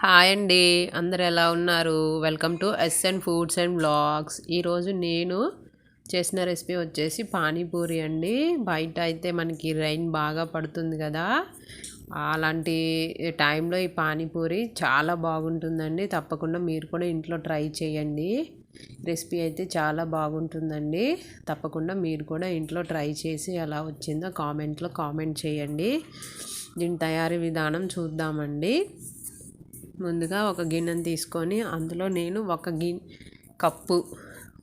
Hi అండి, అందరు ఎలా ఉన్నారు? Welcome to SN foods and blogs. ఈరోజు నేను చేసిన రెసిపీ వచ్చేసి పానీపూరి అండి. బయట అయితే మనకి రైన్ బాగా పడుతుంది కదా, అలాంటి టైంలో ఈ పానీపూరి చాలా బాగుంటుందండి. తప్పకుండా మీరు కూడా ఇంట్లో ట్రై చేయండి. రెసిపీ అయితే చాలా బాగుంటుందండి. తప్పకుండా మీరు కూడా ఇంట్లో ట్రై చేసి ఎలా వచ్చిందో కామెంట్లో కామెంట్ చేయండి. దీని తయారీ విధానం చూద్దామండి. ముందుగా ఒక గిన్నెను తీసుకొని అందులో నేను ఒక కప్పు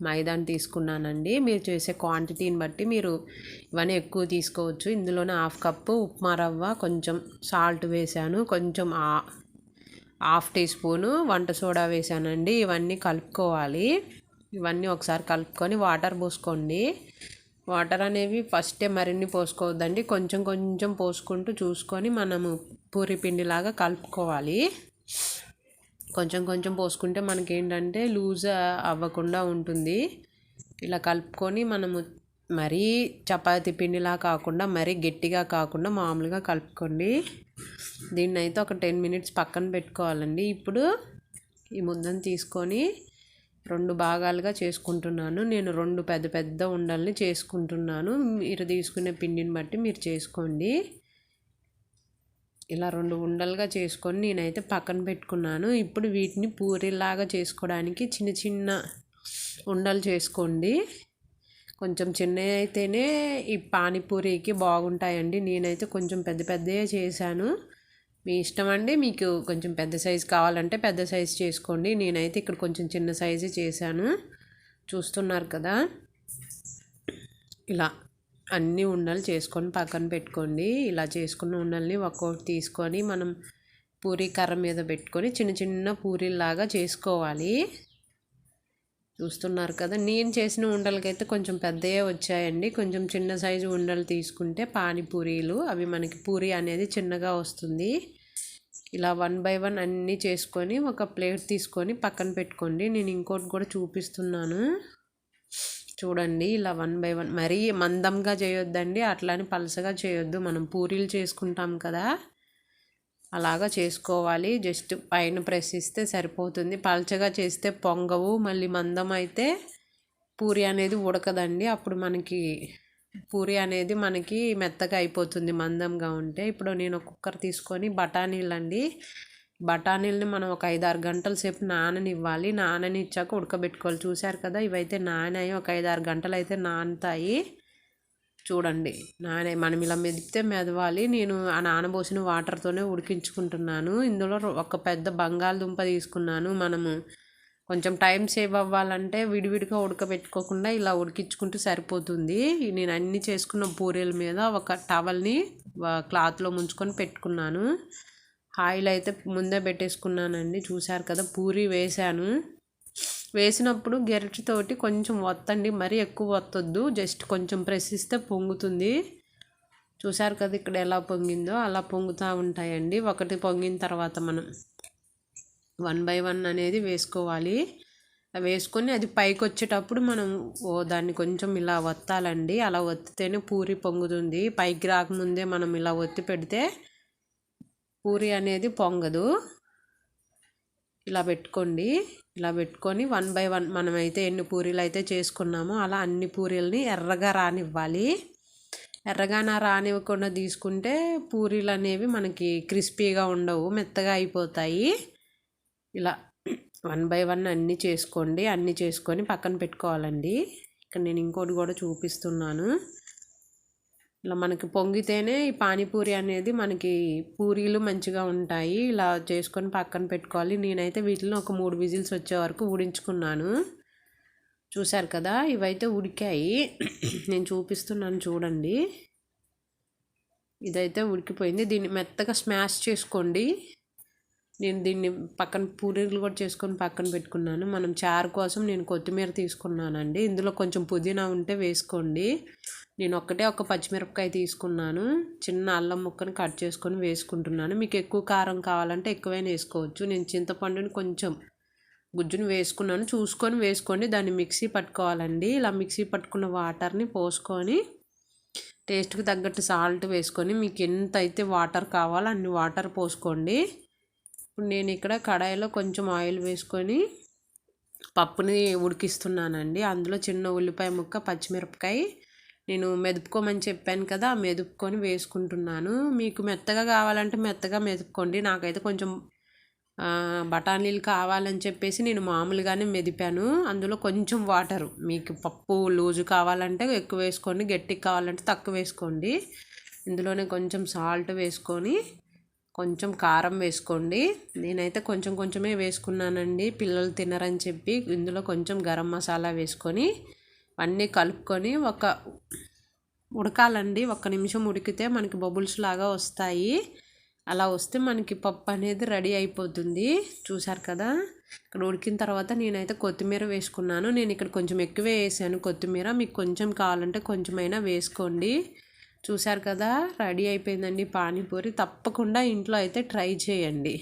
మైదాని తీసుకున్నానండి. మీరు చేసే క్వాంటిటీని బట్టి మీరు ఇవన్నీ ఎక్కువ తీసుకోవచ్చు. ఇందులోనే హాఫ్ కప్పు ఉప్మా రవ్వ, కొంచెం సాల్ట్ వేసాను, కొంచెం హాఫ్ టీ స్పూను వంట సోడా వేసానండి. ఇవన్నీ కలుపుకోవాలి. ఇవన్నీ ఒకసారి కలుపుకొని వాటర్ పోసుకోండి. వాటర్ అనేవి ఫస్టే మరిన్ని పోసుకోవద్దండి, కొంచెం కొంచెం పోసుకుంటూ చూసుకొని మనము పూరి పిండిలాగా కలుపుకోవాలి. కొంచెం కొంచెం పోసుకుంటే మనకేంటంటే లూజ్ అవ్వకుండా ఉంటుంది. ఇలా కలుపుకొని మనము మరీ చపాతీ పిండిలా కాకుండా మరీ గట్టిగా కాకుండా మామూలుగా కలుపుకోండి. దీన్ని అయితే ఒక 10 మినిట్స్ పక్కన పెట్టుకోవాలండి. ఇప్పుడు ఈ ముద్దను తీసుకొని 2 భాగాలుగా చేసుకుంటున్నాను. నేను 2 పెద్ద పెద్ద ఉండల్ని చేసుకుంటున్నాను. మీరు తీసుకునే పిండిని బట్టి మీరు చేసుకోండి. ఇలా 2 ఉండలుగా చేసుకొని నేనైతే పక్కన పెట్టుకున్నాను. ఇప్పుడు వీటిని పూరీలాగా చేసుకోవడానికి చిన్న చిన్న ఉండలు చేసుకోండి. కొంచెం చిన్నవి అయితేనే ఈ పానీపూరికి బాగుంటాయండి. నేనైతే కొంచెం పెద్ద పెద్దవే చేశాను. మీ ఇష్టం అండి, మీకు కొంచెం పెద్ద సైజు కావాలంటే పెద్ద సైజు చేసుకోండి. నేనైతే ఇక్కడ కొంచెం చిన్న సైజు చేశాను. చూస్తున్నారు కదా, ఇలా అన్ని ఉండలు చేసుకొని పక్కన పెట్టుకోండి. ఇలా చేసుకున్న ఉండల్ని ఒక్కొక్కటి తీసుకొని మనం పూరీ కర్ర మీద పెట్టుకొని చిన్న చిన్న పూరీలాగా చేసుకోవాలి. చూస్తున్నారు కదా, నేను చేసిన ఉండలకైతే కొంచెం పెద్దయే వచ్చాయండి. కొంచెం చిన్న సైజు ఉండలు తీసుకుంటే పానీపూరీలు అవి మనకి పూరీ అనేది చిన్నగా వస్తుంది. ఇలా 1 బై 1 అన్నీ చేసుకొని ఒక ప్లేట్ తీసుకొని పక్కన పెట్టుకోండి. నేను ఇంకోటి కూడా చూపిస్తున్నాను చూడండి. ఇలా 1 బై 1 మరీ మందంగా చేయొద్దండి, అట్లానే పలసగా చేయొద్దు. మనం పూరీలు చేసుకుంటాం కదా, అలాగా చేసుకోవాలి. జస్ట్ పైన ప్రెస్ ఇస్తే సరిపోతుంది. పలచగా చేస్తే పొంగవు, మళ్ళీ మందం అయితే పూరి అనేది ఉడకదండి. అప్పుడు మనకి పూరి అనేది మనకి మెత్తగా అయిపోతుంది మందంగా ఉంటే. ఇప్పుడు నేను ఒక కుక్కర్ తీసుకొని బఠానీలని మనం ఒక 5-6 గంటల సేపు నాననివ్వాలి. నాననిచ్చాక ఉడకబెట్టుకోవాలి. చూశారు కదా, ఇవైతే నానాయి. ఒక 5-6 గంటలు అయితే నానుతాయి. చూడండి, మనం ఇలా మెదిపితే మెదవాలి. నేను ఆ నానబోసిన వాటర్తోనే ఉడికించుకుంటున్నాను. ఇందులో ఒక పెద్ద బంగాళదుంప తీసుకున్నాను. మనము కొంచెం టైం సేవ్ అవ్వాలంటే విడివిడిగా ఉడకబెట్టుకోకుండా ఇలా ఉడికించుకుంటూ సరిపోతుంది. నేను అన్నీ చేసుకున్న పూరీల మీద ఒక టవల్ని క్లాత్లో ముంచుకొని పెట్టుకున్నాను. ఆయిల్ అయితే ముందే పెట్టేసుకున్నానండి. చూశారు కదా, పూరి వేసాను. వేసినప్పుడు గెరటితోటి కొంచెం వత్తండి, మరీ ఎక్కువ వత్తొద్దు. జస్ట్ కొంచెం ప్రెస్ ఇస్తే పొంగుతుంది. చూశారు కదా ఇక్కడ ఎలా పొంగిందో, అలా పొంగుతూ ఉంటాయండి. ఒకటి పొంగిన తర్వాత మనం 1 బై 1 అనేది వేసుకోవాలి. వేసుకొని అది పైకి వచ్చేటప్పుడు మనం దాన్ని కొంచెం ఇలా వత్తాలండి. అలా వత్తితేనే పూరి పొంగుతుంది. పైకి రాకముందే మనం ఇలా ఒత్తి పెడితే పూరి అనేది పొంగదు. ఇలా పెట్టుకోండి. ఇలా పెట్టుకొని 1 బై 1 మనమైతే ఎన్ని పూరీలు అయితే చేసుకున్నామో అలా అన్ని పూరీలని ఎర్రగా రానివ్వాలి. ఎర్రగా రానివ్వకుండా తీసుకుంటే పూరీలు అనేవి మనకి క్రిస్పీగా ఉండవు, మెత్తగా అయిపోతాయి. ఇలా 1 బై 1 అన్నీ చేసుకోండి. అన్నీ చేసుకొని పక్కన పెట్టుకోవాలండి. ఇక్కడ నేను ఇంకోటి కూడా చూపిస్తున్నాను. ఇలా మనకి పొంగితేనే ఈ పానీపూరి అనేది మనకి పూరీలు మంచిగా ఉంటాయి. ఇలా చేసుకొని పక్కన పెట్టుకోవాలి. నేనైతే వీటిని ఒక 3 విజిల్స్ వచ్చే వరకు ఉడించుకున్నాను. చూశారు కదా, ఇవైతే ఉడికాయి. నేను చూపిస్తున్నాను చూడండి. ఇదైతే ఉడికిపోయింది. దీన్ని మెత్తగా స్మాష్ చేసుకోండి. నేను దీన్ని పక్కన పూరీలు కూడా చేసుకొని పక్కన పెట్టుకున్నాను. మనం చారు కోసం నేను కొత్తిమీర తీసుకున్నానండి. ఇందులో కొంచెం పుదీనా ఉంటే వేసుకోండి. నేను ఒక పచ్చిమిరపకాయ తీసుకున్నాను. చిన్న అల్లం ముక్కను కట్ చేసుకొని వేసుకుంటున్నాను. మీకు ఎక్కువ కారం కావాలంటే ఎక్కువైనా వేసుకోవచ్చు. నేను చింతపండుని కొంచెం గుజ్జుని వేసుకున్నాను. చూసుకొని వేసుకోండి. దాన్ని మిక్సీ పట్టుకోవాలండి. ఇలా మిక్సీ పట్టుకున్న వాటర్ని పోసుకొని టేస్ట్కి తగ్గట్టు సాల్ట్ వేసుకొని మీకు ఎంత అయితే వాటర్ కావాలో అన్ని వాటర్ పోసుకోండి. ఇప్పుడు నేను ఇక్కడ కడాయిలో కొంచెం ఆయిల్ వేసుకొని పప్పుని ఉడికిస్తున్నానండి. అందులో చిన్న ఉల్లిపాయ ముక్క, పచ్చిమిరపకాయ నేను మెదుపుకోమని చెప్పాను కదా, మెదుపుకొని వేసుకుంటున్నాను. మీకు మెత్తగా కావాలంటే మెత్తగా మెదుపుకోండి. నాకైతే కొంచెం బఠానీలు కావాలని చెప్పేసి నేను మామూలుగానే మెదిపాను. అందులో కొంచెం వాటరు, మీకు పప్పు లూజు కావాలంటే ఎక్కువ వేసుకోండి, గట్టిగా కావాలంటే తక్కువ వేసుకోండి. ఇందులోనే కొంచెం సాల్ట్ వేసుకొని కొంచెం కారం వేసుకోండి. నేనైతే కొంచెం కొంచెమే వేసుకున్నానండి, పిల్లలు తినరని చెప్పి. ఇందులో కొంచెం గరం మసాలా వేసుకొని అన్నీ కలుపుకొని ఉడకాలండి. 1 నిమిషం ఉడికితే మనకి బబుల్స్ లాగా వస్తాయి. అలా వస్తే మనకి పప్పు అనేది రెడీ అయిపోతుంది. చూసారు కదా, ఇక్కడ ఉడికిన తర్వాత నేనైతే కొత్తిమీర వేసుకున్నాను. నేను ఇక్కడ కొంచెం ఎక్కువే వేసాను కొత్తిమీర, మీకు కొంచెం కావాలంటే కొంచెమైనా వేసుకోండి. చూసారు కదా, రెడీ అయిపోయిందండి పానీపూరి. తప్పకుండా ఇంట్లో అయితే ట్రై చేయండి.